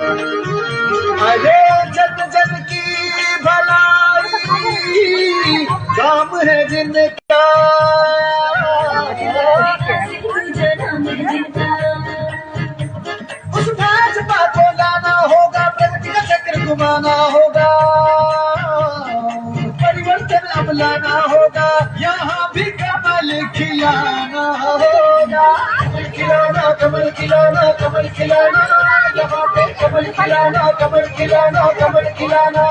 अरे जन जन की भलाई काम है जिनका, उस भाजपा को लाना होगा, प्रगति का चक्र घुमाना होगा, परिवर्तन अब लाना होगा, यहाँ भी कमल खिलाना होगा। खिलाना कमल खिलाना, कमल खिलाना, यहाँ पे कमल खिलाना, कमल खिलाना, कमल खिलाना।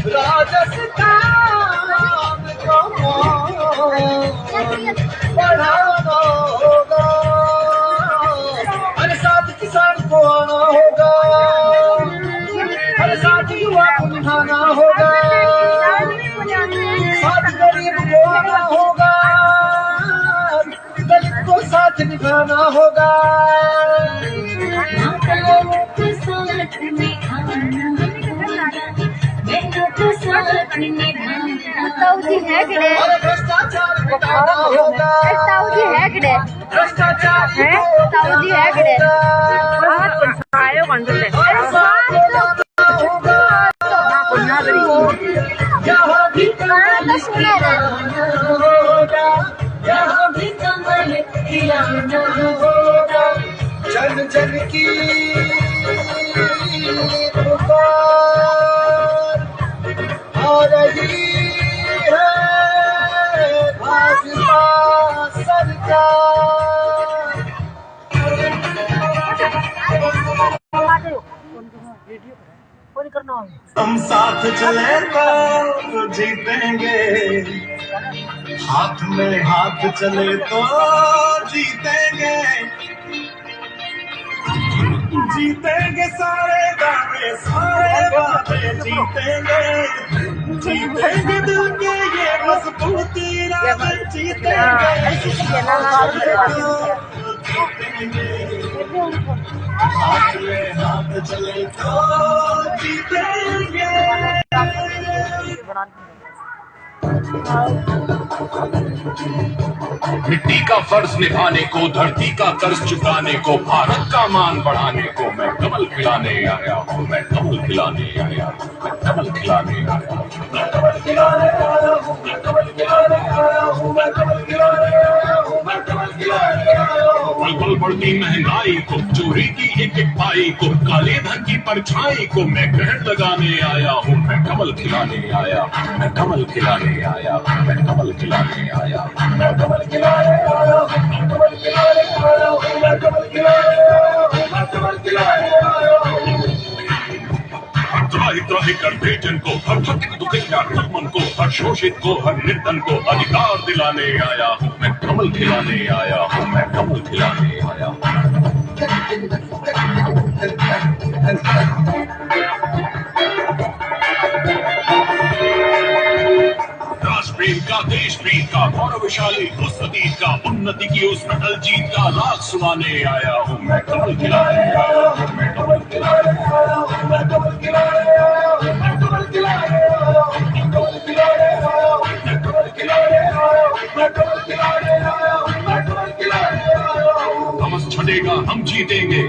राजस्थान को बढ़ाना होगा, हर साथ किसान को आना होगा, हर साथ युवा को निभाना होगा, साथ गरीब को आना होगा, दलित को साथ निभाना होगा। ताऊजी है किडे, भ्रष्टाचार मिटाना होगा, ताऊजी है किडे, भ्रष्टाचार है ताऊजी है किडे। आयो कौन से यहाँ भी तो सुने रे होगा, यहाँ भी कमल खिलाना होगा। जन जन की पुकार आ रही है, भाजपा सरकार। हम साथ चले तो जीतेंगे, हाथ में हाथ चले तो जीतेंगे, जीतेंगे सारे दावे सारे वादे जीतेंगे, जीतेंगे दिल के ये मजबूती राह जीतेंगे, हाथ में हाथ चले तो जीतेंगे। मिट्टी का फर्ज निभाने को, धरती का कर्ज चुकाने को, भारत का मान बढ़ाने को मैं कमल खिलाने आया हूँ, मैं कमल खिलाने आया हूँ, मैं कमल खिलाने आया हूँ, मैं कमल खिलाने आया हूँ, मैं कमल खिलाने आया हूँ, मैं कमल खिलाने आया हूँ, मैं कमल खिलाने आया हूँ। पल पल बढ़ती महंगाई को, चोरी की एक एक पाई को, काले धन की परछाई को मैं ग्रहण लगाने आया हूँ, मैं कमल खिलाने आया हूँ, मैं कमल खिलाने आया हूँ, मैं कमल खिलाने आया हूँ, मैं कमल खिलाने आया हूँ, मैं कमल खिलाने आया हूँ, मैं कमल खिलाने आया हूँ, मैं कमल खिलाने आया हूँ। हर त्राहि त्राहि कर बेचैन को, हर भक्त दुखिया मन को, हर शोषित को, हर निर्धन को अधिकार दिलाने आया हूँ, मैं कमल खिलाने आया हूँ, मैं कमल खिलाने आया हूँ। प्रेम का, देश प्रेम का, गौरवशाली उस अतीत का, उन्नति की उस अटल जीत का राग सुनाने आया हूँ, मैं कमल खिलाने आया हूँ, मैं कमल खिलाने आया हूँ, मैं कमल खिलाने आया हूँ, मैं कमल खिलाने आया हूँ, मैं कमल खिलाने आया हूँ, मैं कमल खिलाने आया हूँ, मैं कमल खिलाने आया हूँ, मैं कमल खिलाने आया हूँ। तमस छटेगा हम जीतेंगे,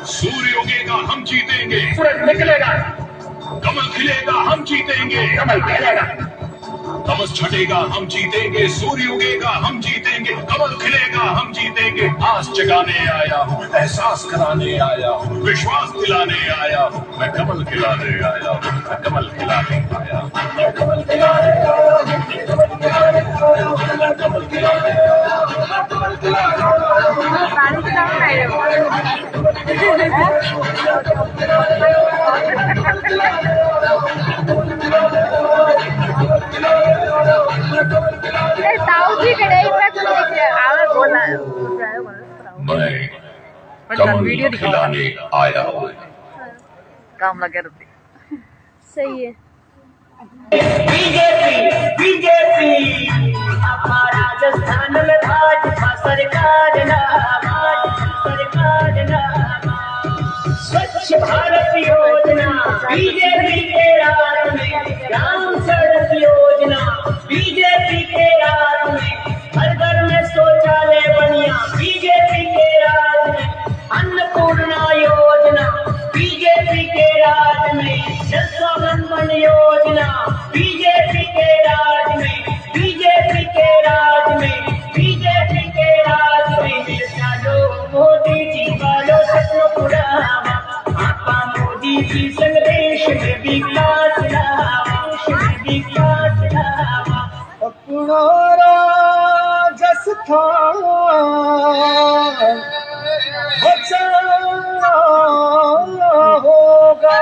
सूर्य उगेगा हम जीतेंगे, सूरज निकलेगा, कमल खिलेगा हम जीतेंगे, कमल खिलेगा, तमस छटेगा हम जीतेंगे, सूर्य उगेगा हम जीतेंगे, कमल खिलेगा हम जीतेंगे। आस जगाने आया हूँ, एहसास कराने आया हूँ, विश्वास दिलाने आया हूँ, मैं कमल खिलाने आया हूँ, मैं कमल खिलाने आया हूँ, मैं कमल खिलाने आया हूँ, मैं कमल खिलाने आया हूँ, मैं कमल खिलाने आया हूँ, मैं कमल खिलाने आया ताऊजी कड़े मैं कमल खिलाने आया हूँ। काम लगे रहते। सही है। बीजेपी बीजेपी राजस्थान में भाजपा सरकार स्वच्छ भारत योजना बीजेपी के राज में अमृतमन योजना, बीजेपी के राज में, बीजेपी के राज में, बीजेपी के राज में। चलो मोदी जी वालो सपनों उड़ावा, आपा मोदी जी संदेश में विकास लावा, देश में विकास लावा। अपना राजस्थान बचाना होगा,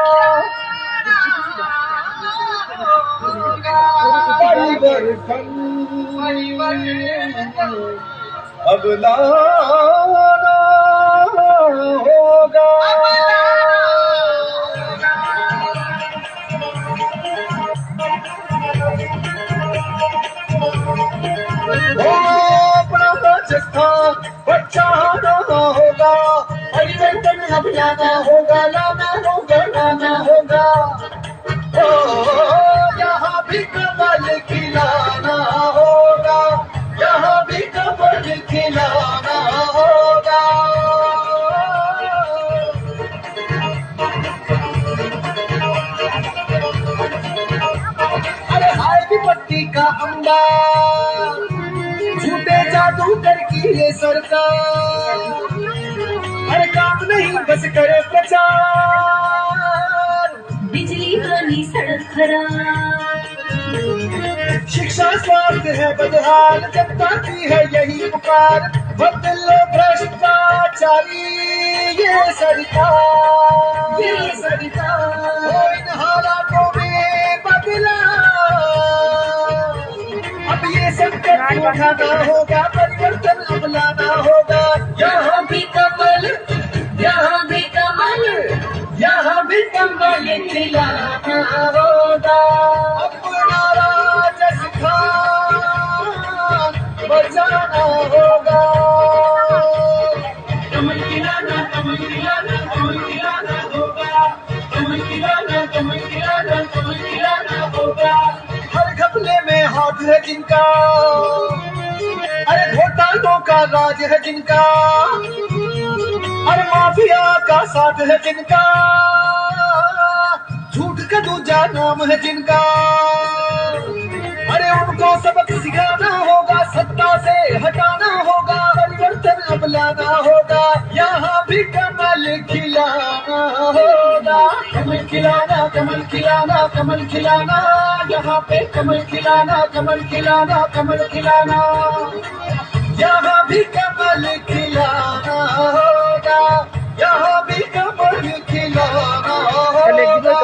परिवर्तन अब लाना होगा। अपना राजस्थान बचाना होगा, परिवर्तन अब लाना होगा, लाना होगा, लाना होगा। यहाँ भी कमल खिलाना होगा, यहाँ भी कमल खिलाना होगा। अरे हाय विपत्ति का अंबार, झूठे जादूगर की ये सरकार, अरे काम नहीं बस करे प्रचार। बिजली पानी सड़क खराब, शिक्षा स्वास्थ्य है बदहाल, जनता की है यही पुकार। बदलो भ्रष्टाचारी ये सरकार, ये सरकार। इन हालातों में बदला, अब ये संकट उठाना होगा, परिवर्तन अब लाना होगा। यहाँ भी कमल, यहाँ भी कमल, यहाँ भी कमल खिलाना होगा। अपना राजस्थान बचाना होगा, कमल खिलाना, कमल खिलाना, कमल खिलाना होगा, कमल खिलाना, कमल खिलाना, कमल खिलाना होगा। हर घपले में हाथ है जिनका, अरे घोटालों का राज है जिनका, अरे माफिया का साथ है जिनका, झूठ का दूजा नाम है जिनका। अरे उनको सबक सिखाना होगा, सत्ता से हटाना होगा, परिवर्तन अब लाना होगा। यहाँ भी कमल खिलाना होगा, कमल खिलाना, कमल खिलाना, कमल खिलाना। यहाँ पे कमल खिलाना, कमल खिलाना, कमल खिलाना। यहाँ भी कमल खिलाना होगा, यहाँ भी कमल खिलाना होगा।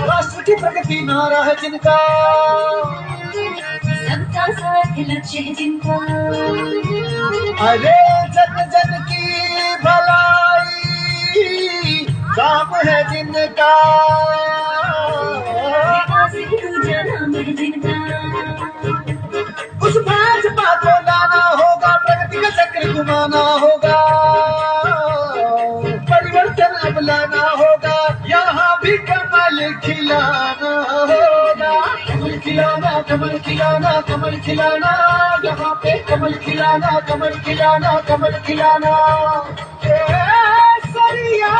राष्ट्र की प्रगति नारा है जिनका, सबका साथ लक्ष्य है जिनका, अरे जन जन की भलाई काम है जिनका, विकास की दूजा नाम है जिनका। उस भाजपा को लाना होगा, प्रगति का चक्र घुमाना होगा, परिवर्तन अब लाना होगा। यहाँ भी कमल खिलाना होगा, कमल खिलाना, कमल खिलाना, कमल खिलाना। यहाँ पे कमल खिलाना, कमल खिलाना, कमल खिलाना। केसरिया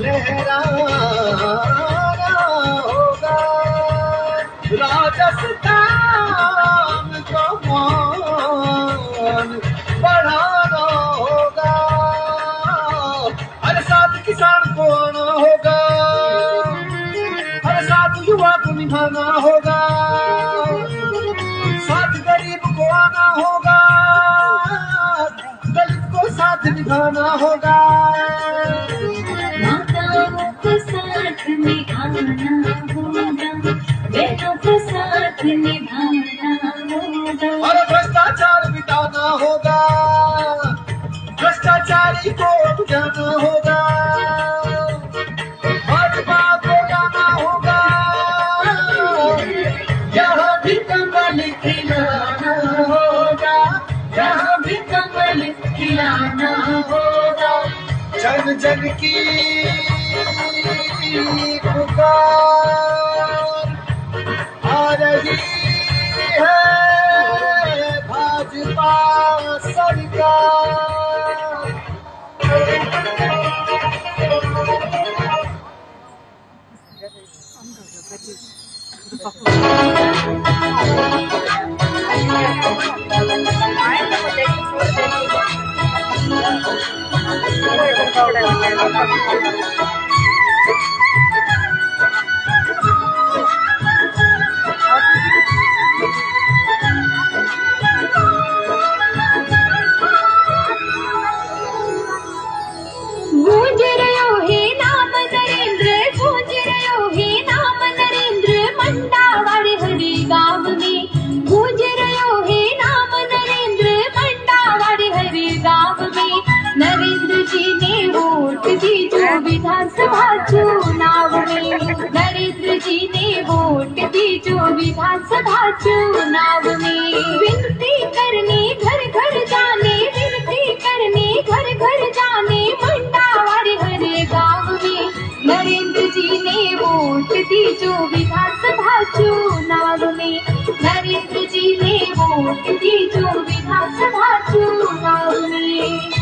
लहराना होगा, राजस्थान को मान बढ़ाना होगा। हर साथ किसान को आना होगा, हर साथ युवा को निभाना होगा, साथ गरीब को आना होगा, दलित को साथ निभाना होगा। माताओं को साथ निभाना होगा, बेटों को साथ निभाना होगा। और भ्रष्टाचार मिटाना होगा, भ्रष्टाचारी को बुझाना होगा, भाजपा को लाना होगा। यहाँ भी कमल खिलाना होगा, यहाँ भी कमल खिलाना होगा। जन जन की पुकार आ रही है, विधानसभा चुनाव में विनती करने घर घर जाने, विनती करने घर घर जाने, मंडावारी हर गांव में नरेंद्र जी ने वोट दी जो विधानसभा चुनाव में, नरेंद्र जी ने वोट दी जो विधानसभा चुनाव में।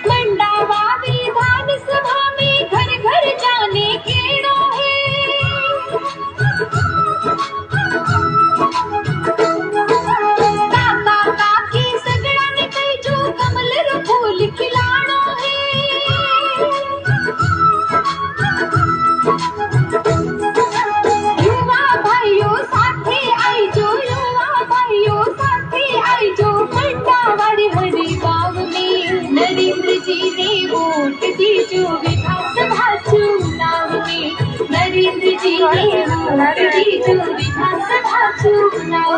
मंडावा विधानसभा में घर घर जाने केड़ो है, काका काकी सगड़ा ने कई जो कमल रो फूल खिलाणो है, युवा भाइयों साथे आई जो, युवा भाइयों साथे आई जो, मंडावारी हरे गांव में नरेंद्र जी ने वोट दी जो विधानसभा चुनाव में, नरेंद्र जी ने वोट दी जो विधानसभा चुनाव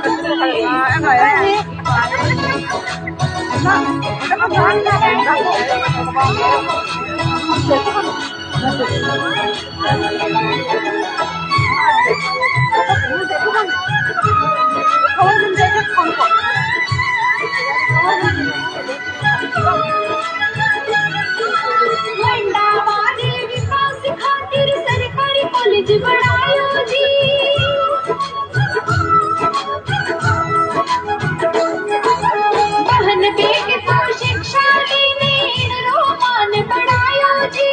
मंडावारी विकास खातिर सरकारी कॉलेज बनायो जी, बहन बेटे को शिक्षा देने रोमान बढ़ायो जी,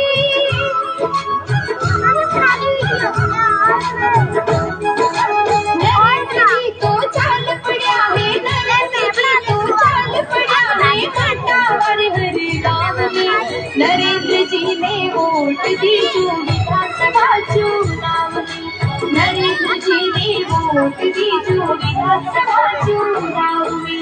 नरेंद्र जी तो चाल पड़ा है, नरेंद्र जी तो चाल पड़ा है, मंडावारी हरे गांव में नरेंद्र जी ने वोट दी जो विधानसभा चुनाव में, नरेंद्र जी ने वोट दी जो विधानसभा चुनाव में।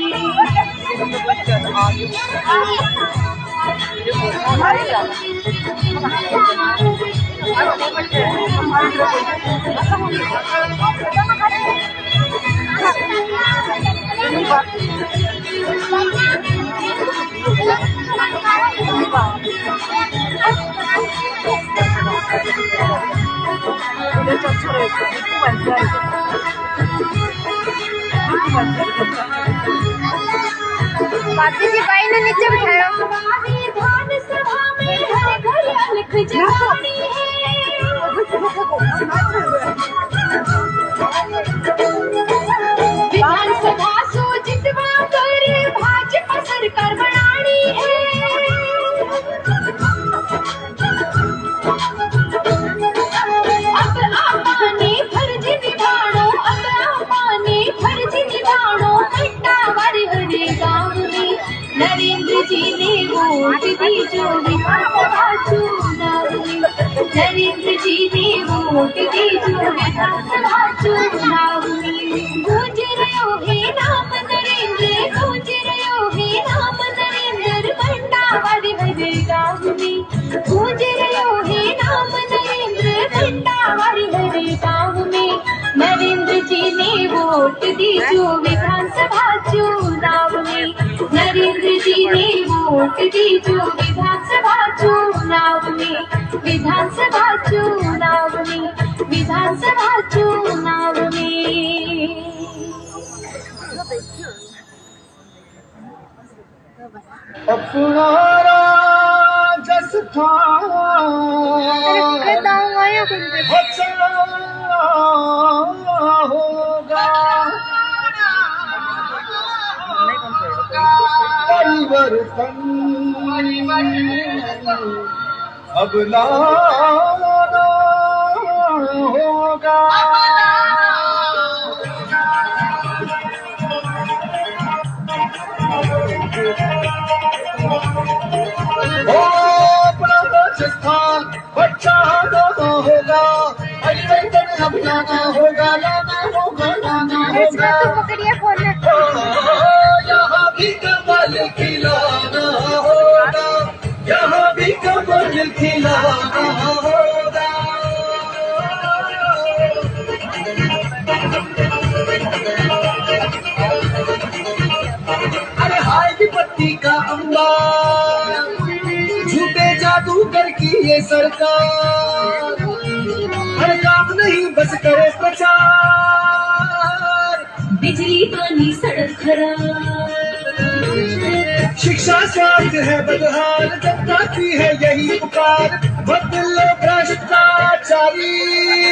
बाती जी भाई ने नीचे बिठाया। विधानसभा में घर घर अलख जगानी है, विधानसभा सो जितवा कर भाजपा सरकार बनानी है, अब आपाने फर्ज निभाणो, अब आपाने फर्ज निभाणो, मंडावारी हरे गांव में नरेंद्र जी ने वोट दी जो विधानसभा चुनाव में, नरेंद्र जी ने वोट दी जो विधानसभा चुनाव में। गूंज रहो है नाम नरेंद्र, गूंज रहो है नाम नरेंद्र, मंडावारी हरे गांव में गूंज रहो है नाम नरेंद्र, मंडावारी हरे गांव में नरेंद्र जी ने वोट दी जो विधानसभा चुनाव में, नरेंद्र जी ने वोट दी जो विधानसभा चुनाव में, विधानसभा चुनाव में, विधानसभा चुनाव में। अपना राजस्थान बचा होगा, परिवर्तन अब लाना होगा। अपना राजस्थान बचाना होगा, परिवर्तन अब लाना होगा, लाना होगा, लाना इसमें होगा। तो पकड़िए फोन में। यहाँ भी कमल खिलाना होगा, यहाँ भी कमल खिलाना होगा। अरे हाय विपत्ति का अंबार, झूठे जादूगर की ये सरकार, हर काम नहीं बस करे प्रचार। बिजली पानी सड़क खराब, शिक्षा स्वास्थ्य है बदहाल, जनता की है यही पुकार। बदलो भ्रष्टाचारी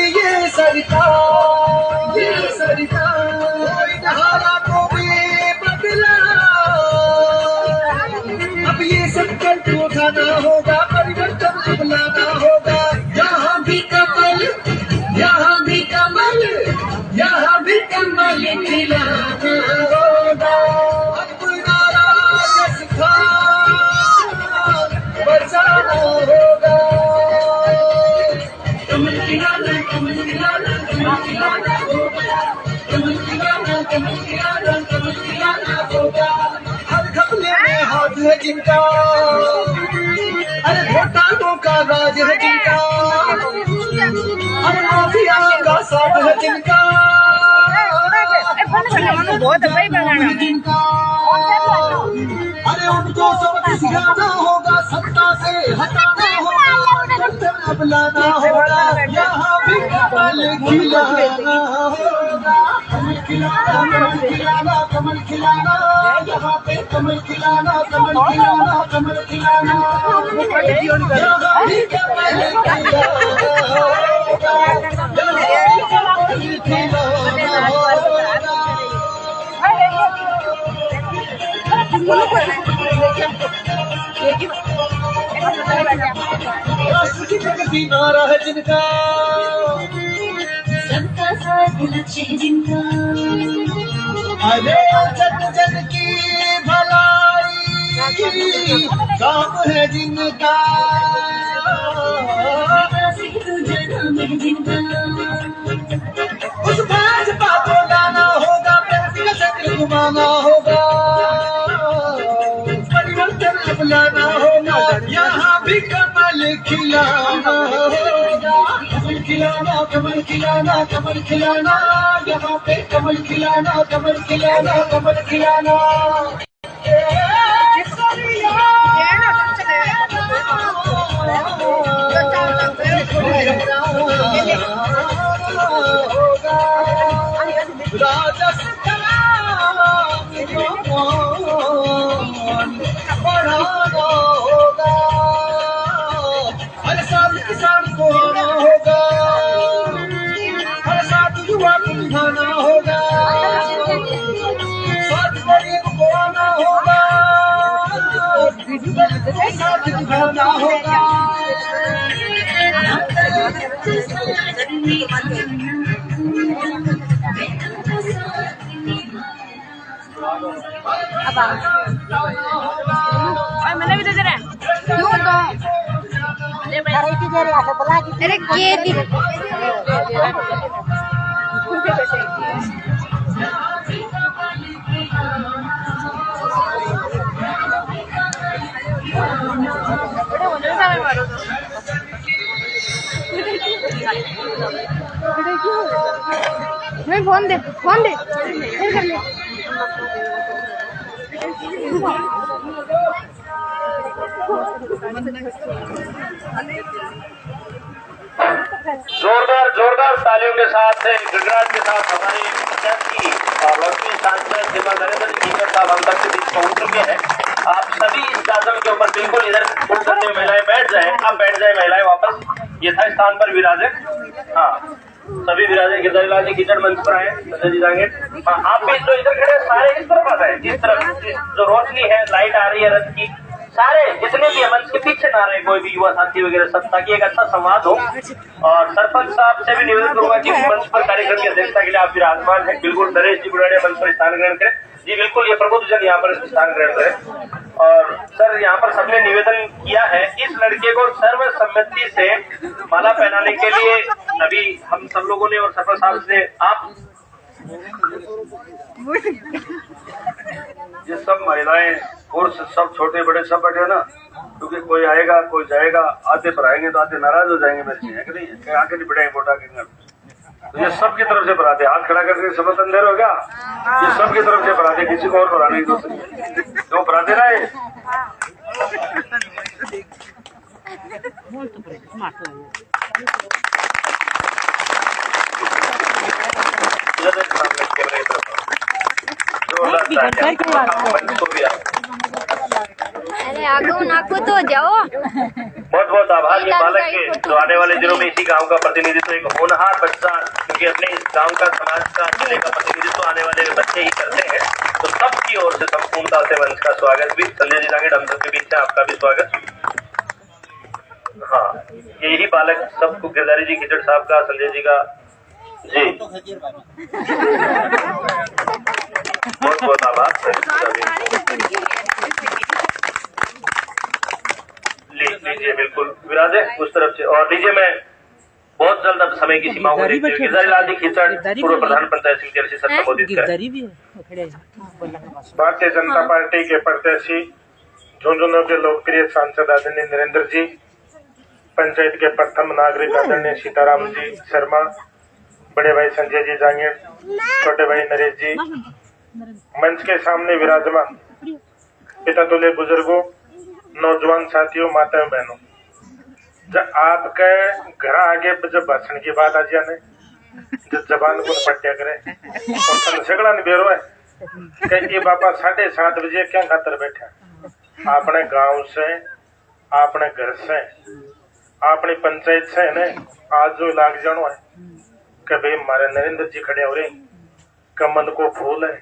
ये सरकार, ये सरकार। इन हालातों में बदला, अब ये संकल्प उठाना होगा, परिवर्तन अब लाना होगा। यहाँ भी कमल, यहाँ भी कमल, यहाँ भी कमल खिलाना होगा। अपना राजस्थान बचाना होगा। कमल खिलाना, कमल खिलाना, कमल खिलाना होगा। कमल खिलाना, कमल खिलाना, कमल खिलाना होगा। हर घपले में हाथ है जिनका, अरे घोटालों का राज है जिनका, अरे माफिया का साथ है जिनका, बहुत भाई बनाना। जिनका, अरे उनको सबक सिखाना होगा, सत्ता से हटाना होगा, परिवर्तन अब लाना होगा। यहाँ भी कमल खिलाना होगा, कमल खिलाना, कमल खिलाना, कमल खिलाना। यहाँ पे कमल खिलाना, कमल खिलाना, कमल खिलाना। यहाँ भी कमल खिलाना होगा, यहाँ भी कमल खिलाना होगा। राष्ट्र की प्रगति नारा है जिनका, सबका साथ लक्ष्य है जिनका, अरे जन जन की भलाई काम है जिनका, सिद्धू जन्म है जिनका। उस भाजपा को लाना होगा, प्रगति का चक्र घुमाना होगा, परिवर्तन अब लाना होगा। यहाँ भी कमल खिलाना होगा, कमल खिलाना, कमल खिलाना, कमल खिलाना। यहाँ पे कमल खिलाना, कमल खिलाना, कमल खिलाना। बढ़ाना होगा, हर साल किसान को आना होगा, हर साथ युवा को निभाना होगा, साथ गरीब को आना होगा, साथ निभाना होगा। मैंने भी दे दे रहे हैं क्यों तो अरे ये दी मैं फोन दे फिर कर ले। जोरदार तालियों के साथ गड़गड़ाहट के साथ हमारे प्रत्याशी और मंत्री सांसद श्रीमान नरेंद्र जी साहब हम तक के बीच पहुंच चुके हैं। आप सभी इस आसन के ऊपर बिल्कुल इधर करते हुए महिलाएं बैठ जाएं। आप बैठ जाए महिलाएं, वापस यथा स्थान पर विराजे। हाँ, सभी विराजे। गिरधारीलाल जी किचन मंच पर आए, संजय जी जाएंगे। हाँ, आप भी जो इधर खड़े सारे इस तरफ आ जाए, जिस तरफ जो रोशनी है, लाइट आ रही है रथ की, सारे जितने भी मंच के पीछे ना रहे कोई भी युवा साथी वगैरह सब, ताकि एक अच्छा संवाद हो। और सरपंच साहब से भी निवेदन करूंगा कि मंच पर कार्यक्रम की अध्यक्षता के लिए आप विराजमान है। बिल्कुल नरेश जी बुढ़ाड़िया मंच पर स्थान ग्रहण करें। जी बिल्कुल, ये प्रबुद्ध जन यहाँ पर स्थान ग्रहण करें। और सर यहाँ पर सबने निवेदन किया है इस लड़के को सर्वसम्मति से माला पहनाने के लिए अभी हम सब लोगों ने और सरपंच साहब से आप ये सब महिलाएं और सब छोटे बड़े सब बैठे ना, क्योंकि कोई आएगा कोई जाएगा, आधे पर आएंगे तो आधे नाराज हो जाएंगे मेरे से, है कि नहीं? आगे नहीं बढ़ाएंगे वोट आगे, तो ये सबकी तरफ से बराते हाथ खड़ा करके समझ अंदर होगा, ये सबकी तरफ से बराते, किसी को और बराने की तो बराते रहे। अरे आगू नाकू तो जाओ। बहुत बहुत आभार ये बालक के जो आने वाले दिनों में इसी गांव का प्रतिनिधित्व, एक होनहार बच्चा, क्योंकि अपने इस गांव का समाज का जिले का प्रतिनिधित्व आने वाले बच्चे ही करते हैं। तो सबकी ओर से संपूर्णता से मंच का स्वागत भी। संजय जी जांगेड़ हम सबके बीच है, आपका भी स्वागत। हाँ, यही बालक सबको गिरधारी जी खिचड़ साहब का, संजय जी का जी बहुत बहुत आभार। लीजिए बिल्कुल विराजे उस तरफ से, और लीजिए मैं बहुत जल्द अब समय की सीमा को देखते हुए गिरधारी लाल जी खिचड़ पूर्व प्रधान पंचायत समिति से संबोधित करें। भारतीय जनता पार्टी के प्रत्याशी झुंझुनू के लोकप्रिय सांसद आदरणीय नरेंद्र जी, पंचायत के प्रथम नागरिक आदरणीय सीताराम जी शर्मा, बड़े भाई संजय जी जांगेड़, छोटे भाई नरेश जी, मंच के सामने विराजमान पिता तुल्य बुजुर्गों, नौजवान साथियों, माताओं बहनों, जब आपके घर आगे जब भाषण की बात आ जाने, जब जबान को पट्टिया करे और झगड़ा नहीं बेरो है कि बापा 7:30 बजे क्या खातर बैठा, अपने गांव से, अपने घर से, अपनी पंचायत से है आज जो लाग जानो है कि भाई हमारे नरेंद्र जी खड़े हो रहे, कमल को फूल है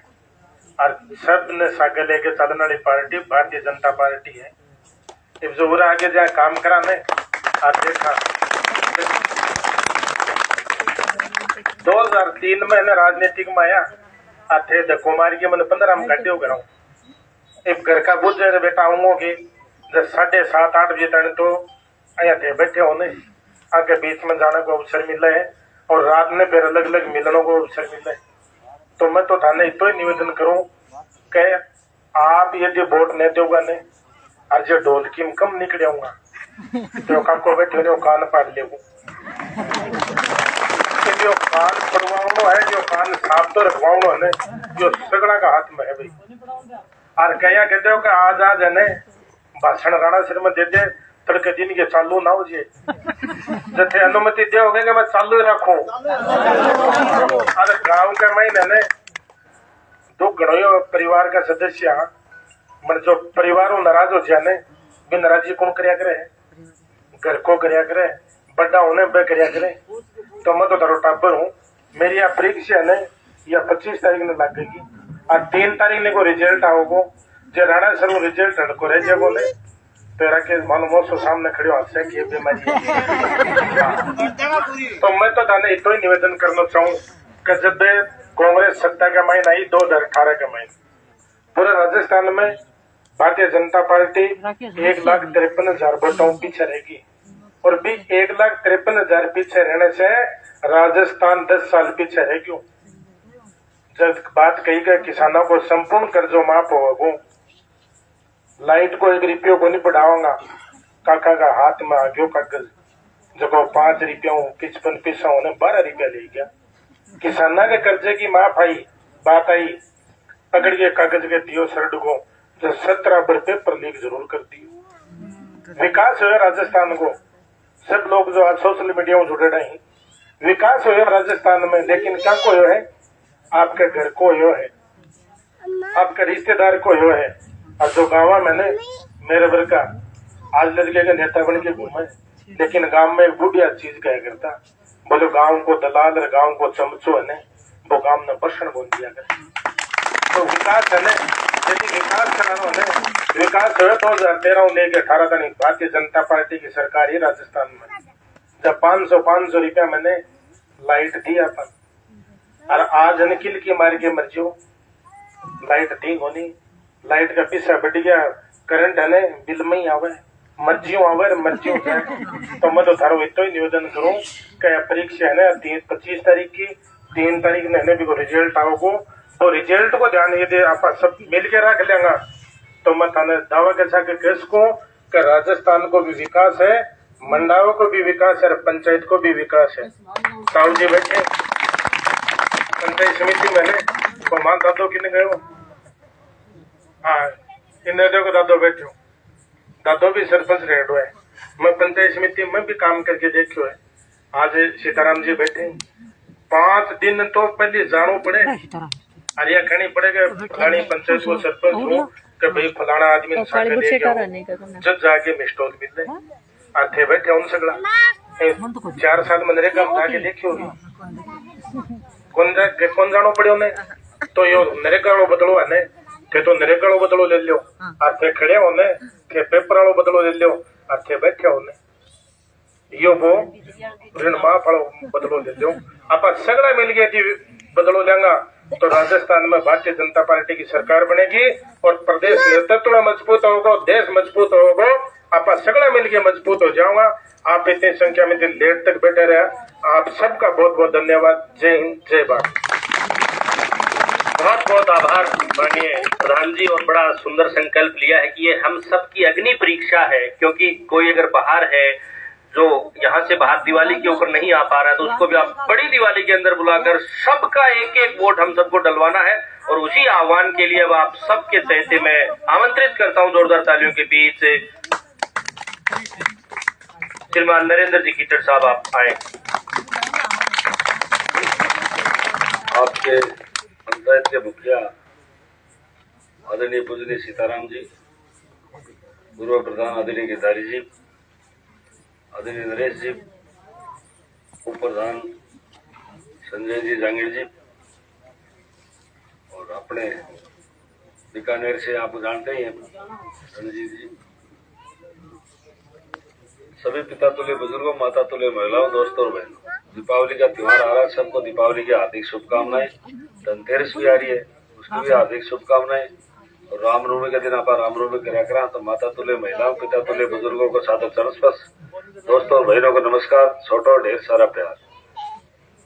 और सब ने सागे लेके चलने वाली पार्टी भारतीय जनता पार्टी है। इस जो आगे जाए काम कराने और देखा 2003 में ना राजनीतिक में आया थे धक्को मार के मैंने 15 में गड्ढे हो एक घर का बुझ जाए बेटा आऊंगो की जब 7:30-8 बजे तक तो अया थे बैठे होने आगे बीच में जाने को अवसर मिला है और रात में फिर अलग अलग मिलनों को अवसर मिला है। तो मैं तो थाने इतो ही निवेदन करूं कि आप यदि वोट नहीं दोगा ने और जो ढोलकी में कम निकलेगा तो काको बैठे हो कान पाड़ ले जो कान पड़वाओ है, जो कान साफ तो रखवाओ है जो सगड़ा का हाथ में है भाई। और कया कहते हो कि आज है ने भाषण राणा सिर में दे दे तड़के दिन के चालू ना हो जाए, जैसे अनुमति दोगे कि मैं चालू ही रखूं। अरे गांव के महीने ने दो गणों परिवार का सदस्य मन जो परिवार नाराज हो जाने भी नाराजी कौन करया करे, घर को करया करे, बड़ा होने पे करया करे। तो मैं तो तारो टाबर हूँ, मेरी यहाँ परीक्षा ने या 25 तारीख ने लगेगी और 3 तारीख ने को रिजल्ट आओगो, जो राणा सर रिजल्ट हड़को रह जाए बोले तो के मानो मोसो सामने खड़े हाथ से की बीमारी। तो मैं तो थाने इतो ही निवेदन करना चाहूँ कि जब कांग्रेस सत्ता का महीना आई 2018 का महीना पूरे राजस्थान में भारतीय जनता पार्टी 1,53,000 वोटों पीछे रहेगी और भी 1,53,000 पीछे रहने से राजस्थान 10 साल पीछे रहेगी। जब बात कही गई किसानों को संपूर्ण कर्जों माफ होगा, लाइट को 1 रुपये को नहीं बढ़ाऊंगा, काका का हाथ में आ गयो कागज जब 5 रुपयों 55 पैसा उन्हें 12 रुपया ले गया। किसाना के कर्जे की माफ आई बात आई, पकड़ के कागज के दियो सरड को जो 17 रुपये पर लीक जरूर कर दियो। विकास हुआ राजस्थान को, सब लोग जो आज सोशल मीडिया में जुड़े रहे विकास हुआ राजस्थान में, लेकिन क्या को है आपके घर को हो है, आपके रिश्तेदार को हो है। और जो गाँव मैंने मेरे भर का आज लड़के के नेता बन के घूमे, लेकिन गांव में एक बुढ़िया चीज कहा करता, बोले गांव को दलाल और गांव को चमचो है वो गांव ने बर्षण बोल दिया कर। तो विकास है यदि विकास कराना है, विकास हुआ 2013 लेके 18 तक भारतीय जनता पार्टी की सरकार ही राजस्थान में जब 500 रुपया मैंने लाइट दी अपन, और आज किल की मार के मर्जियो लाइट दी होनी, लाइट का पीछा बढ़ गया, करंट है ने बिल में ही आवे मर्जियों आवे मर्जियों जाए। तो मैं तो थारो इतो ही निवेदन करूं कि परीक्षा है ना 25 तारीख की 3 तारीख ने भी को रिजल्ट आओगो तो रिजल्ट को ध्यान ये दे आप सब मिल के रख लेंगा। तो मैं थाने दावा के साथ कह सकूं कि राजस्थान को भी विकास है, मंडाओं को भी विकास है और पंचायत को भी विकास है। साहू जी बैठे पंचायत समिति में तो मां दादो किने गयो हाँ इन को दादो बैठो दादो भी सरपंच रेडो है। मैं पंचायत समिति में भी काम करके देखो है। आज सीताराम जी बैठे 5 दिन तो पहले जानो पड़े अरिया खानी पड़ेगा फलानी पंचायत को सरपंच हूँ कि भाई फलाना आदमी जब जाके मिस्टोल मिल रहे आते बैठे उन सगला 4 साल मनरेगा में जाके देखियो कौन जानो पड़े उन्हें तो यो नरेगा वालों बदलो है थे तो नरेगा वालों बदलो ले लियो आते खड़े होने के पेपर वालों बदलो ले लियो आते बैठे होने यो वो ऋण माफ वालों बदलो ले लियो आप सगड़ा मिल गया थी बदलो लेंगा तो राजस्थान में भारतीय जनता पार्टी की सरकार बनेगी और प्रदेश नेतृत्व मजबूत होगा, देश मजबूत होगा। आप सगड़ा मिलके मजबूत हो जाऊंगा। आप इतनी संख्या में दिन लेट तक बैठे रहे, आप सबका बहुत बहुत धन्यवाद। जय हिंद, जय भारत। बहुत बहुत आभार माननीय प्रधान जी। और बड़ा सुंदर संकल्प लिया है कि ये हम सबकी अग्नि परीक्षा है, क्योंकि कोई अगर बाहर है जो यहाँ से बाहर दिवाली के ऊपर नहीं आ पा रहा है तो उसको भी आप बड़ी दिवाली के अंदर बुलाकर सबका एक एक वोट हम सबको डलवाना है। और उसी आह्वान के लिए अब आप सबके तहते मैं आमंत्रित करता हूँ जोरदार तालियों के बीच श्रीमान नरेंद्र जी कीचड़ साहब आप आए। आपके पंचायत के मुखिया आदरणीय पूजनीय सीताराम जी, पूर्व प्रधान आदरणीय गिरधारी जी, आदरणीय नरेश जी, उप प्रधान संजय जी जांगीर जी, और अपने बीकानेर से आप जानते ही हैं रणजीत जी, सभी पिता तुल्य बुजुर्गों, माता तुल्य महिलाओं, दोस्तों और बहनों, दीपावली का त्योहार आ रहा है। सबको दीपावली की हार्दिक शुभकामनाएं। धनतेरस भी आ रही है, उसकी भी हार्दिक शुभकामनाएं। और रामनवमी के दिन आप रामनवमी करा करा तो माता तुल्य महिलाओं, पिता तुल्य बुजुर्गों को सादर चरण स्पर्श, दोस्तों और बहनों को नमस्कार, छोटो ढेर सारा प्यार।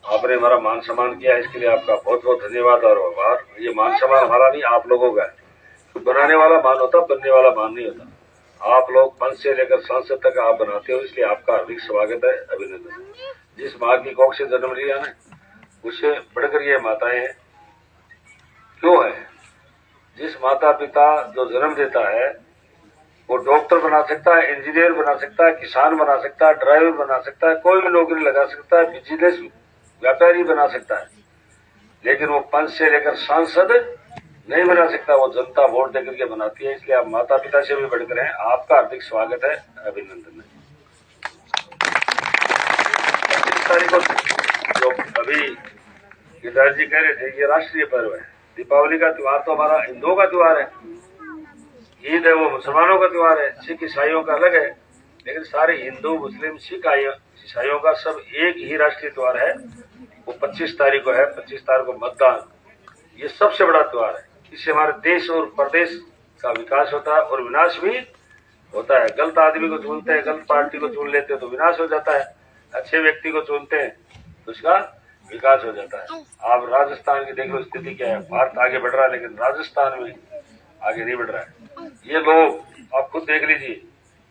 आपने हमारा मान सम्मान किया, इसके लिए आपका बहुत बहुत धन्यवाद और आभार। ये मान सम्मान हमारा नहीं, आप लोगों का है। बनाने वाला मान होता, बनने वाला मान नहीं होता। आप लोग पंच से लेकर सांसद तक आप बनाते हो, इसलिए आपका हार्दिक स्वागत है, अभिनंदन है। जिस माँ की कोख से जन्म लिया ना, उससे बढ़कर ये माताएं क्यों है। जिस माता पिता जो जन्म देता है वो डॉक्टर बना सकता है, इंजीनियर बना सकता है, किसान बना सकता है, ड्राइवर बना सकता है, कोई भी नौकरी लगा सकता है, बिजनेस व्यापारी बना सकता है, लेकिन वो पंच से लेकर सांसद नहीं बना सकता। वो जनता वोट देकर के बनाती है, इसलिए आप माता पिता से भी बढ़कर हैं। आपका हार्दिक स्वागत है, अभिनंदन है। 25 तारीख को जो अभी गिरधारी जी कह रहे थे, ये राष्ट्रीय पर्व है। दीपावली का त्योहार तो हमारा हिंदुओं का त्योहार है, ईद है वो मुसलमानों का त्योहार है, सिख ईसाइयों का अलग है, लेकिन सारे हिंदू मुस्लिम सिख ईसाइयों का सब एक ही राष्ट्रीय त्योहार है। वो 25 तारीख को है। 25 तारीख को मतदान, ये सबसे बड़ा त्योहार है। इससे हमारे देश और प्रदेश का विकास होता है और विनाश भी होता है। गलत आदमी को चुनते हैं, गलत पार्टी को चुन लेते हैं तो विनाश हो जाता है। अच्छे व्यक्ति को चुनते हैं तो उसका विकास हो जाता है। आप राजस्थान की देख लो स्थिति क्या है। भारत आगे बढ़ रहा है लेकिन राजस्थान में आगे नहीं बढ़ रहा है। ये लोग आप खुद देख लीजिए,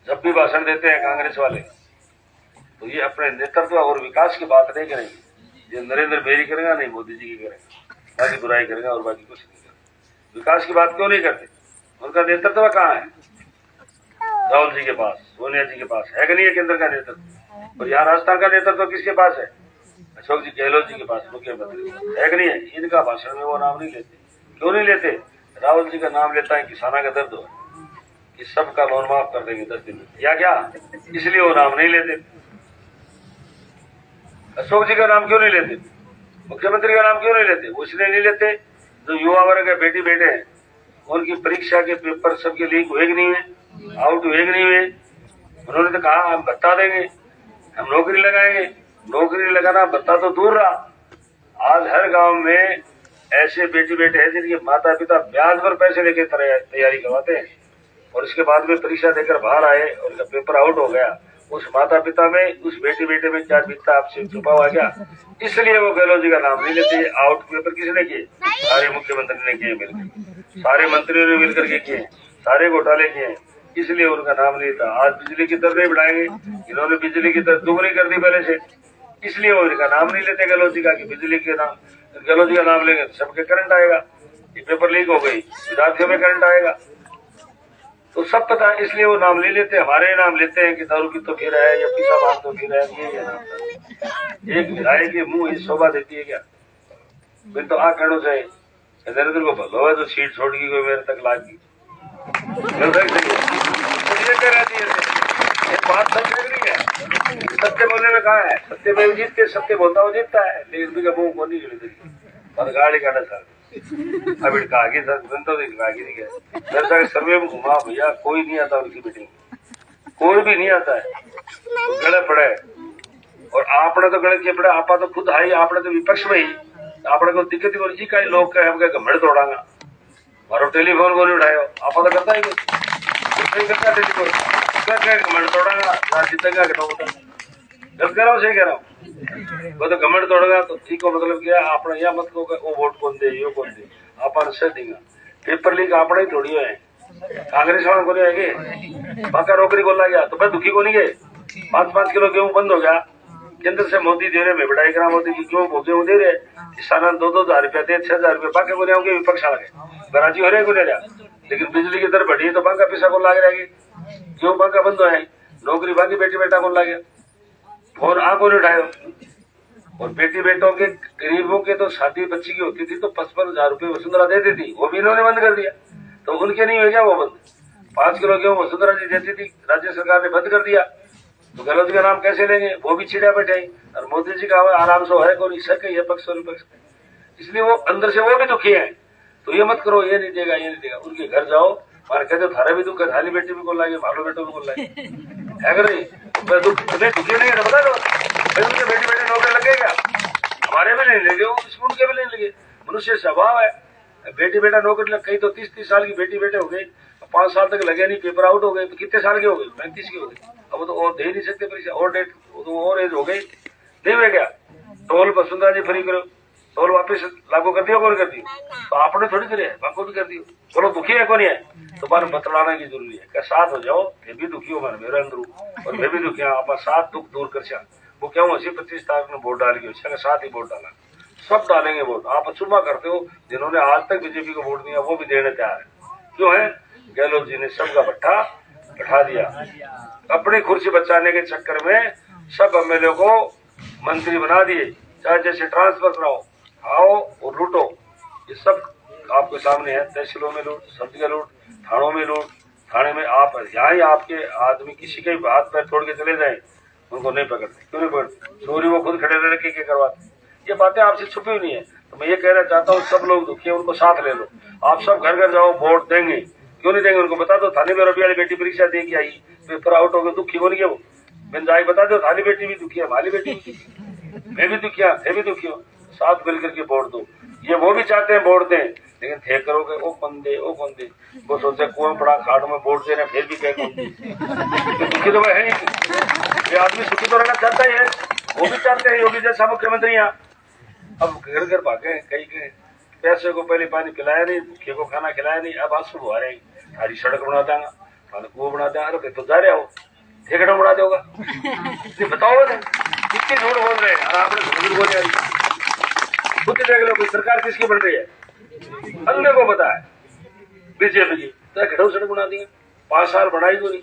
जब भी भाषण देते हैं कांग्रेस वाले तो ये अपने नेतृत्व और विकास की बात नहीं करेंगे। ये नरेंद्र मेरी करेगा नहीं, मोदी जी की करेगा, बाकी बुराई करेगा और बाकी कुछ नहीं करेगा। विकास की बात क्यों नहीं करते? उनका नेतृत्व कहाँ है? राहुल जी के पास, सोनिया जी के पास है कि नहीं है केंद्र का नेतृत्व? और यहाँ राजस्थान का नेतृत्व किसके पास है? अशोक जी गहलोत जी के पास, मुख्यमंत्री है कि नहीं है? इनका भाषण में वो नाम नहीं लेते। क्यों नहीं लेते? राहुल जी का नाम लेता है किसाना का दर्द हो कि सबका लोन माफ कर देंगे 10 दिन में, या क्या? इसलिए वो नाम नहीं लेते। अशोक जी का नाम क्यों नहीं लेते? मुख्यमंत्री का नाम क्यों नहीं लेते? वो इसलिए नहीं लेते जो युवा वर्ग के बेटी बेटे हैं उनकी परीक्षा के पेपर सबके लीक हुए कि नहीं हुए, आउट हुए कि नहीं हुए। उन्होंने तो कहा हम भत्ता देंगे, हम नौकरी लगाएंगे। नौकरी लगाना भत्ता तो दूर रहा, आज हर गांव में ऐसे बेटी बेटे हैं जिनके माता पिता ब्याज पर पैसे लेके तैयारी करवाते हैं। और इसके बाद में परीक्षा देकर बाहर आए और उनका पेपर आउट हो गया, उस माता पिता में, उस बेटी बेटे में क्या बीतता आपसे छुपा हुआ क्या? इसलिए वो गहलोत जी का नाम नहीं लेते। आउट पेपर किसने किए? सारे मुख्यमंत्री ने किए मिलकर, सारे मंत्रियों ने मिलकर के किए, सारे घोटाले किए, इसलिए उनका नाम नहीं था। आज बिजली की दर नहीं बढ़ाएंगे, इन्होंने बिजली की दर दुगनी कर दी पहले से, इसलिए वो इनका नाम नहीं लेते गहलोत जी का कि बिजली के नाम, गहलोत जी का नाम लेंगे सबके करंट आएगा, ये पेपर लीक हो गई विद्यार्थियों में करंट आएगा, तो सब पता है, इसलिए वो नाम नहीं लेते। हमारे नाम लेते हैं कि दारू की तो फिर है या पीसा बात तो फिर है, ये नाम एक विधायक के मुंह ही शोभा देती है क्या? फिर तो आ कहना चाहिए नरेंद्र को भलो है तो सीट छोड़ की कोई मेरे तक लागी, बात सब देख रही है। सत्य बोलने में कहा है, सत्य में जीत के सत्य बोलता वो जीतता है, लेकिन भी मुंह को नहीं हिलती गाड़ी काटा सर अब आगे तो नहीं गया सर्वे में घुमा भैया, कोई नहीं आता उनकी मीटिंग, कोई भी नहीं आता है, तो गले पड़े। और आपने तो गले पड़े, आपा तो खुद आई, आपने तो विपक्ष में ही, आपने को दिक्कत ही जी कई लोग कहे हमके घमड़ तोड़ांगा, मारो टेलीफोन को नहीं उठायो, आपा तो करता ही नहीं करता टेलीफोन, घमड़ तोड़ांगा जीतेगा गलत कह रहा हूँ सही कह रहा हूँ, वो तो घमंड तोड़ेगा तो ठीक हो, मतलब क्या आपने यहाँ मत को वो वोट कौन दे यो कौन दे, आप से देंगे पेपर लीक आपने ही थोड़ी है, कांग्रेस वालों को नहीं आएंगे, बाका नौकरी बोला गया तो मैं दुखी को नहीं गए, 5-5 किलो गेहूं बंद हो गया, केंद्र से मोदी दे रहे, मैं बढ़ाई करा मोदी की क्यों गेहूं दे रहे, किसान 2-2 हजार रुपया दे, 6 हजार रुपया बाकी को नहीं विपक्ष आ गए गराजी हो रहे को नहीं रहा, लेकिन बिजली की दर बढ़ी तो बाका पैसा को लाग रहेगी, गेहूं बाका बंद हो जाए, नौकरी बाकी बेटी बेटा को लागे और आंखों ने उठाए। और बेटी बेटों के गरीबों के तो शादी बच्ची की होती थी तो 55 हजार रुपये वसुंधरा देती थी, वो भी इन्होंने बंद कर दिया, तो उनके नहीं हो गया वो बंद। 5 किलो गेहूं वसुंधरा जी देती थी, राज्य सरकार ने बंद कर दिया, तो गहलोत जी का नाम कैसे लेंगे? वो भी छिड़ा बैठे और मोदी जी का आराम से है कौन सके ये पक्ष और विपक्ष, इसलिए वो अंदर से वो भी दुखी है। तो ये मत करो, ये नहीं देगा ये नहीं देगा, उनके घर जाओ मार कहते थारा भी दुख है, थाली बेटी भी को लागे, भालो बेटो भी को लागे, है अगर नहीं दुख तुम्हें दुखी नहीं है बता दो, उनके बेटी बेटे नौकरी लगेगा, हमारे में नहीं लगे, उनके भी नहीं लगे, मनुष्य स्वभाव है। बेटी बेटा नौकरी लग गई तो 30-30 साल की बेटी बेटे हो गए, 5 साल तक लगे नहीं, पेपर आउट हो गए तो कितने साल के हो गए? 35 के हो गए, अब तो और दे नहीं सकते परीक्षा, और डेट तो और एज हो गई, नहीं हुए क्या? टोल वसुंधरा जी फ्री करो, टोल वापस लागू कर दियो, कौन कर दियो? तो आपने थोड़ी करे, बाको भी कर दियो, बोलो दुखी है कौन है, तो बार बतलाना की जरूरी है, क्या साथ हो जाओ, मैं भी दुखी हूँ मेरे अंदर और मैं भी दुखी हूँ, आप साथ दुख दूर कर चा, वो क्या हूँ 25 तारीख में वोट डाल के साथ ही वोट डाला, सब डालेंगे वोट। आप चुमा करते हो, जिन्होंने आज तक बीजेपी को वोट दिया वो भी देने तैयार है, क्यों है? गहलोत जी ने सबका भट्ठा बैठा दिया, अपनी कुर्सी बचाने के चक्कर में सब एमएलए को मंत्री बना दिए, चाहे जैसे ट्रांसफर कराओ, आओ और लूटो, ये सब आपके सामने है। तहसीलों में लूट, सब जगह लूट, थानों में लूट, थाने में आप यहाँ ही आपके आदमी किसी के भी हाथ पैर तोड़ के चले जाए उनको नहीं पकड़ते, क्यों नहीं पकड़ते? चोरी वो खुद खड़े रहने के करवाते, ये बातें आपसे छुपी हुई नहीं है। तो मैं ये कहना चाहता हूँ सब लोग दुखी है, उनको साथ ले लो, आप सब घर घर जाओ, वोट देंगे, क्यों नहीं देंगे? उनको बता दो थाने में रवि वाली बेटी परीक्षा दे के आई, पेपर आउट हो गए, दुखी हो नहीं है वो, मैं जाए बता दो थानी बेटी भी दुखी है, हमारी बेटी भी दुखी, मैं भी दुखिया, थे भी दुखी हो, साथ मिल करके वोट दो। ये वो भी चाहते हैं वोट दें, लेकिन थे करोगे ओ कौन दे, वो सोचे कौन पड़ा खाड़ में वोट दे रहे, फिर भी कह कौन दे, दुखी तो है ही, ये आदमी सुखी तो रहना चाहता ही है, वो भी चाहते हैं योगी जैसा मुख्यमंत्री यहाँ। अब घर घर भागे, कई के पैसे को पहले पानी पिलाया नहीं, भूखे को खाना खिलाया नहीं, अब आज सुबह आ रहे सारी सड़क बना देंगा, कुआं बना देंगे, अरे तो जा रहे हो ठेकेड़ा बना दोगा, बताओ कितनी झूठ बोल रहे हैं, और आपने झूठ बोले खुद देख लो, कोई सरकार किसकी बन रही है, अन्य को पता है, बीजेपी की, तो खड़ो सड़क बना देंगे, 5 साल बढ़ाई को नहीं,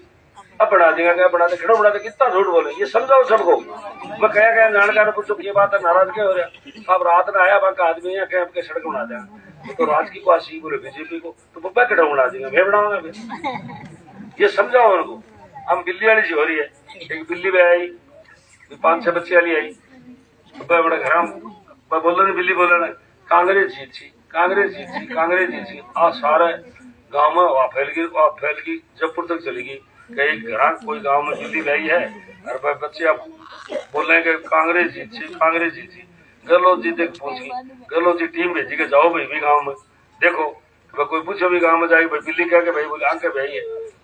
अब बढ़ा देगा, क्या बढ़ा दे, खड़ो बढ़ा दे, कितना झूठ बोले, ये समझाओ सबको। मैं कह जानकार पूछो ये बात है, नाराज क्या हो रहा, अब रात में आया बाका आदमी है क्या आपके सड़क बना देगा, तो राज की पास ही बोले बीजेपी को, तो पप्पा खड़ो बना देंगे, मैं बनाऊंगा फिर, ये समझाओ उनको। हम बिल्ली वाली सी हो रही है, एक बिल्ली में आई, 5-6 बच्चे वाली आई, बड़ा घर मैं बोल रहा बिल्ली बोल रहा कांग्रेस जीत सी, कांग्रेस जीत सी, कांग्रेस जीत सी, आज सारे गाँव में वहाँ फैल गई, जबपुर तक चली गई, कई घर कोई गांव में बिल्ली गई है, और बच्चे अब बोल रहे हैं कि कांग्रेस जीत सी, कांग्रेस जीत सी। गहलोत जी तक पहुंच गई, गहलोत जी टीम भेजी के जाओ भाई भी गाँव में देखो, कोई पूछो भी गाँव में जाएगी भाई बिल्ली क्या के भाई बोले आंखें भाई है,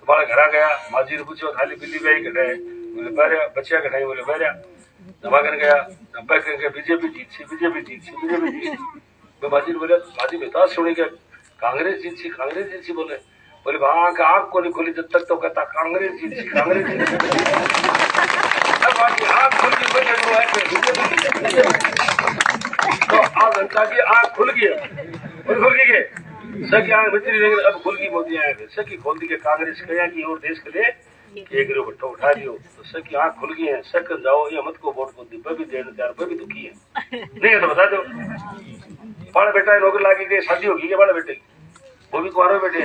तुम्हारे घर आ गया, माजी ने पूछो थाली बिल्ली गई कटाए, बोले बहरिया, बच्चिया कटाई, बोले बहरिया, दबा कर गया, दबा करके बीजेपी जीत सी, बीजेपी जीत सी, बीजेपी जीत सी। माजी ने बोले, माजी बता सुनी क्या कांग्रेस जीत सी, कांग्रेस जीत सी, बोले वहां का आंख को नहीं खोली जब तक तो कहता कांग्रेस जीत सी, कांग्रेस जीत सी। अब आंख खुल गई, तो आज जनता की आंख खुल गई, खुल गई सकी आंख बिचरी, लेकिन अब खुल गई मोदी आए थे सकी खोल दी के कांग्रेस कया की और देश के लिए एक रो भट्टो उठा दियो, तो सकी आंख खुल गई है। सक जाओ ये मत को वोट को दी भी देने तैयार भी दुखी है, नहीं है तो बता दो। बड़ा बेटा नौकरी लागी गई, शादी होगी के बड़ा बेटे की, वो भी कुआरे बैठे,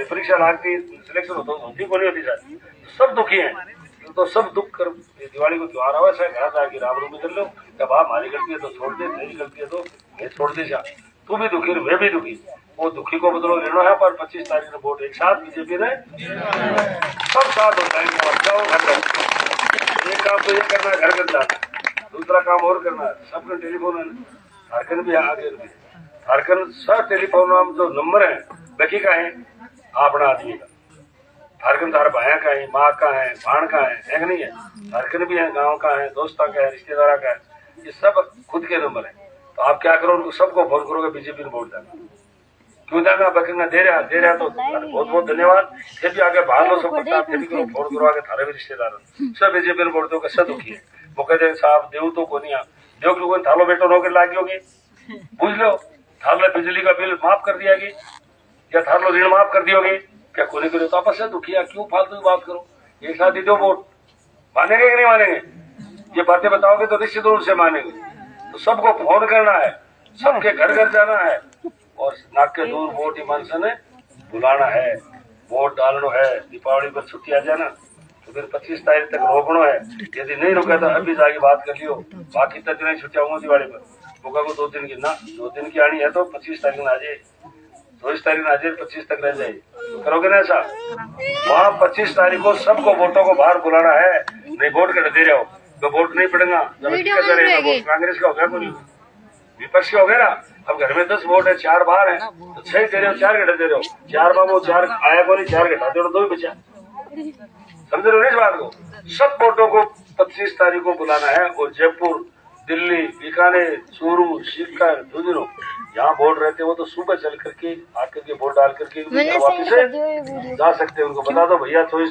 परीक्षा लागती, सिलेक्शन होती को नहीं होती सर, सब दुखी है। तो सब दुख कर दिवाली को त्योहार आवा सर घर जाके राम रूम कर लो, जब आप हमारी गलती है तो छोड़ दे, तेरी गलती है तो मैं छोड़ दे जा, तू भी दुखी मैं भी दुखी, वो दुखी को बदलो लेना है। पर 25 तारीख को वोट एक साथ बीजेपी ने सब साथ हो जाएंगे, जाओ घर घर। एक काम तो ये करना है घर घर जाना, दूसरा काम और करना है, सबका टेलीफोन है, झारखंड भी आगे भी, झारखंड सब टेलीफोन जो नंबर है बकी का है अपना आदमी का, झारखंड तार भाया का है, माँ का है, भाण का है कि नहीं है, झारखंड भी है, गांव का है, दोस्ता का है, रिश्तेदारा का है, ये सब खुद के नंबर है। तो आप क्या करो, उनको सबको फोन करोगे बीजेपी ने वोट देना, क्यों देना, बकंगा दे रहा तो बहुत बहुत धन्यवाद। फिर भी आगे भाग लो सब पता, फिर भी करो फोन करो आगे थारे भी रिश्तेदार सब बीजेपी ने वोट दो, सब दुखी है। वो कहते हैं साहब देव तो को नहीं, देव क्यों थालो बेटो नौकरी लागी होगी, पूछ लो थालो बिजली का बिल माफ कर दिया गई या थालो ऋण माफ कर दी होगी, क्या कोने करो तो आपस से दुखिया, क्यों फालतू बात करो, एक साथ दे दो वोट, मानेंगे कि नहीं मानेंगे, ये बातें बताओगे तो निश्चित रूप से मानेंगे। तो सबको फोन करना है, सबके घर घर जाना है और नाक के दूर वोट ईमान से बुलाना है, वोट डालना है। दीपावली पर छुट्टी आ जाना तो फिर 25 तारीख तक रोकना है, यदि नहीं रुका तो अभी जाके बात कर लियो, बाकी तक नहीं छुट्टी आऊंगा दिवाली पर, होगा को 2 दिन की ना, 2 दिन की आनी है तो 25 तारीख में आ जाए, 24 तारीख में आ जाए, 25 तक रह जाए, तो करोगे ना ऐसा। वहाँ 25 तारीख को सबको वोटों को बाहर बुलाना है, नहीं वोट कर दे रहे हो तो वोट नहीं पड़ेगा, कांग्रेस का हो गया कोई विपक्ष का हो गया ना। अब घर में 10 वोट है, 4 बाहर है तो 6 दे रहे हो, 4 घटा दे रहे हो, 4 बाबू 4 आया को नहीं, 4 घटा दे रहे हो, 2 ही बचा, समझ रहे हो इस बात को। सब वोटों को 25 तारीख को बुलाना है और जयपुर, दिल्ली, बीकानेर, चूरू, सीकर, झुंझुनू यहाँ वोट रहते हैं, वो तो सुबह चल करके आकर के वोट डाल करके वापिस जा सकते हैं। उनको बता दो भैया 25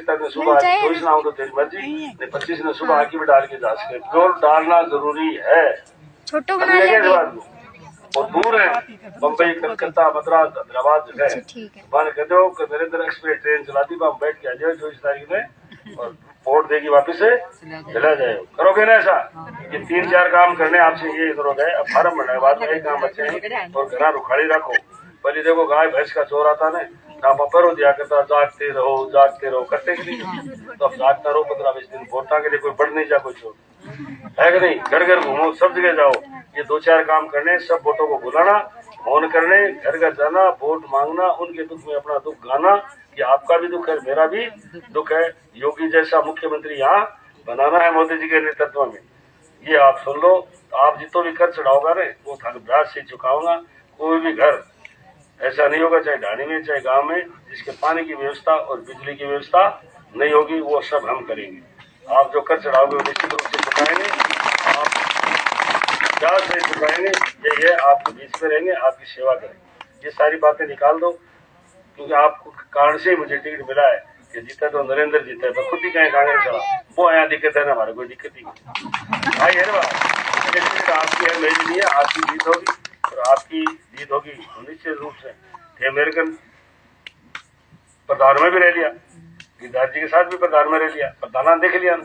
तारीख में सुबह 24 ना हो तो तेरी मर्जी, नहीं 25 में सुबह आके भी डाल के जा सकते। वोट डालना जरूरी है, छोटो बना लेंगे और दूर है बम्बई, कलकत्ता, मद्रास, हैदराबाद जो है, मान कह दो कि नरेंद्र एक्सप्रेस ट्रेन चलाती, वहाँ बैठ के आ जाए 24 तारीख में और वोट देगी वापिस से चला जाए। करोगे ना ऐसा, ये 3-4 काम करने आपसे ये इधर हो गए। अब फार्म बनने के बाद एक काम बच्चे हैं और घर रुखाड़ी रखो। पहले देखो गाय भैंस का चोर आता ना, काम पर दिया करता जागते रहो करते के लिए, तो अब जागता रहो 15-20 दिन, वोटा के लिए कोई बढ़ नहीं जा, कोई चोर है कि नहीं। घर घर घूमो, सब जगह जाओ, ये 2-4 काम करने, सब वोटों को बुलाना, फोन करने, घर घर जाना, वोट मांगना, उनके दुख में अपना दुख गाना कि आपका भी दुख है, मेरा भी दुख है। योगी जैसा मुख्यमंत्री यहाँ बनाना है मोदी जी के नेतृत्व में, ये आप सुन लो। आप जितो भी कर चढ़ाओगा ना वो थाने ब्याज से चुकाऊंगा। कोई भी घर ऐसा नहीं होगा, चाहे ढाणी में चाहे गांव में, जिसके पानी की व्यवस्था और बिजली की व्यवस्था नहीं होगी, वो सब हम करेंगे। आप जो कर चढ़ाओगे वो निश्चित रूप से चुकाएंगे, आप ब्याज से चुकाएंगे, ये आपके बीच में रहेंगे, आपकी सेवा करेंगे। ये सारी बातें निकाल दो, क्योंकि आपको कारण से मुझे टिकट मिला है कि जीता तो नरेंद्र जीता है, तो खुद ही कहें कांग्रेस चला, वो यहाँ दिक्कत है ना, हमारे कोई दिक्कत ही नहीं भाई है ना बात। आपकी है, मेरी नहीं है, आपकी जीत होगी और आपकी जीत होगी निश्चित रूप से। अमेरिकन प्रधान में भी रह लिया, गिरधारी जी के साथ भी प्रधान में रह लिया, प्रधाना देख लिया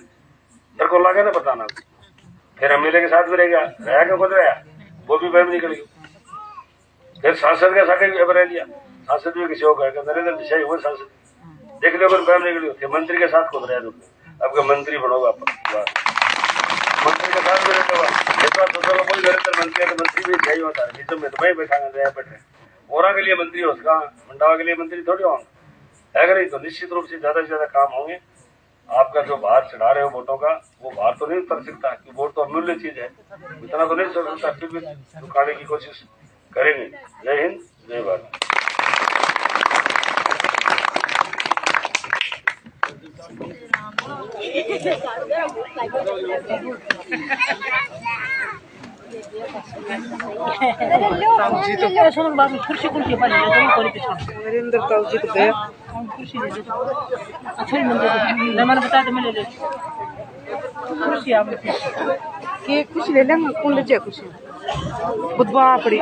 डर को लगा ना प्रधाना, फिर एमएलए के साथ भी रह गया, रहा क्यों खुद रहा, वो भी बहम निकल गई। फिर सांसद के साथ भी रह लिया, सांसद भी किसी और नरेंद्र दिशा हुए सांसद देख लो, अगर बहम निकली होती, मंत्री के साथ खुद रहे, अब मंत्री बनोगा, मंत्री के साथ भी रहते हुआ कोई नरेंद्र मंत्री है तो मंत्री भी चाहिए होता है, निजम में तो मैं बैठा बैठे ओरा के लिए मंत्री हो, उसका मंडावा के लिए मंत्री थोड़ी होंगे, है नहीं। तो निश्चित रूप से ज्यादा से ज्यादा काम होंगे। आपका जो बाहर चढ़ा रहे हो वोटों का, वो बाहर तो नहीं उतर सकता, कि वोट तो अमूल्य चीज है, इतना तो नहीं चल सकता, फिर भी रुकाने की कोशिश करेंगे। जय हिंद, जय भारत। कुर्सी कुर्सी बने नरेंद्र ताऊ जी को दे कुर्सी ले लो। अच्छा नहीं मैंने बता दे मैं ले ले कुर्सी आप के कुर्सी ले लेंगे कौन ले जाए कुर्सी बुधवार पड़ी